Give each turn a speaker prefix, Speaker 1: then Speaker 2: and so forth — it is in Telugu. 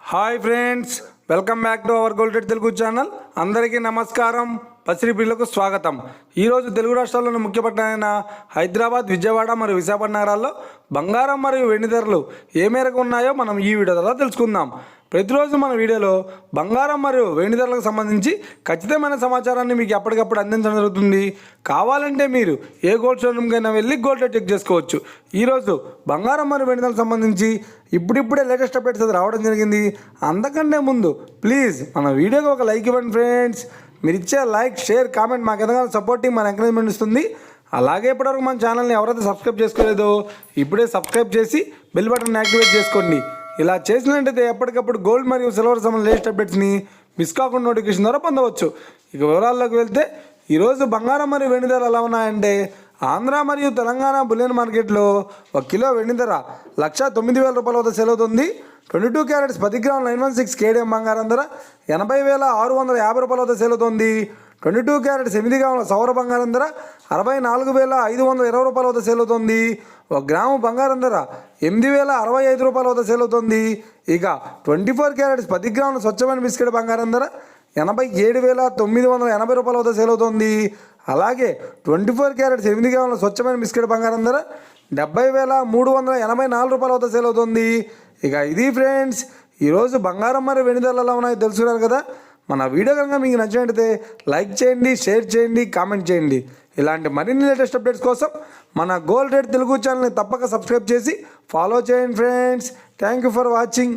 Speaker 1: Hi friends, welcome back to our golden Telugu channel. అందరికీ నమస్కారం. పసిరి పిల్లకు స్వాగతం. ఈరోజు తెలుగు రాష్ట్రాల్లోని ముఖ్య పట్టణమైన హైదరాబాద్, విజయవాడ మరియు విశాఖపట్నం నగరాల్లో బంగారం మరియు వెండి ధరలు ఏ మేరకు ఉన్నాయో మనం ఈ వీడియో ద్వారా తెలుసుకుందాం. ప్రతిరోజు మన వీడియోలో బంగారం మరియు వెండి ధరలకు సంబంధించి ఖచ్చితమైన సమాచారాన్ని మీకు ఎప్పటికప్పుడు అందించడం జరుగుతుంది. కావాలంటే మీరు ఏ గోల్డ్ షోరూమ్కైనా వెళ్ళి గోల్డ్ రేట్ చెక్ చేసుకోవచ్చు. ఈరోజు బంగారం మరియు వెండి ధరలకు సంబంధించి ఇప్పుడిప్పుడే లేటెస్ట్ అప్డేట్స్ అది రావడం జరిగింది. అంతకంటే ముందు ప్లీజ్ మన వీడియోకి ఒక లైక్ ఇవ్వండి ఫ్రెండ్స్. మీరు ఇచ్చే లైక్, షేర్, కామెంట్ మాకు ఎంతగానో సపోర్టింగ్, మన ఎంకరేజ్మెంట్ ఇస్తుంది. అలాగే ఇప్పటివరకు మన ఛానల్ని ఎవరైతే సబ్స్క్రైబ్ చేసుకోలేదో ఇప్పుడే సబ్స్క్రైబ్ చేసి బెల్ బటన్ యాక్టివేట్ చేసుకోండి. ఇలా చేసినట్టయితే ఎప్పటికప్పుడు గోల్డ్ మరియు సిల్వర్ సంబంధించిన లేటెస్ట్ అప్డేట్స్ని మిస్ కాకుండా నోటిఫికేషన్ ద్వారా పొందవచ్చు. ఇక వివరాల్లోకి వెళ్తే ఈరోజు బంగారం మరియు వెండి ధరలు ఎలా ఉన్నాయంటే, ఆంధ్ర మరియు తెలంగాణ బులియన్ మార్కెట్లో 1 కిలో వెండి ధర 1,09,000 రూపాయల వద్ద సేల్ అవుతుంది. 22 క్యారెట్స్ 10 గ్రాముల 916 కేడిఎం బంగారం ధర 80,650 రూపాయల వద్ద సేల్ అవుతుంది. 22 క్యారెట్స్ 8 గ్రాముల సౌర బంగారం ధర 64,520 రూపాయల వద్ద సేల్ అవుతుంది. 1 గ్రాము బంగారం ధర 8,065 రూపాయల వద్ద సేల్ అవుతుంది. ఇక 24 క్యారెట్స్ 10 గ్రాముల స్వచ్ఛమైన బిస్కెట్ బంగారం ధర 87,980 రూపాయల వద్ద సేల్ అవుతుంది. అలాగే 24 క్యారెట్స్ 8 గ్రాముల స్వచ్ఛమైన బిస్కెట్ బంగారం ధర 70,384 రూపాయల వద్ద సేల్ అవుతుంది. ఇక ఇది ఫ్రెండ్స్, ఈరోజు బంగారం మరియు వెండి ధరలు ఎలా ఉన్నాయో తెలుసుకున్నారు కదా. మన వీడియో కనుక మీకు నచ్చినట్టయితే లైక్ చేయండి, షేర్ చేయండి, కామెంట్ చేయండి. ఇలాంటి మరిన్ని లేటెస్ట్ అప్డేట్స్ కోసం మన గోల్డ్ రేట్ తెలుగు ఛానల్ని తప్పక సబ్స్క్రైబ్ చేసి ఫాలో చేయండి friends. Thank you for watching.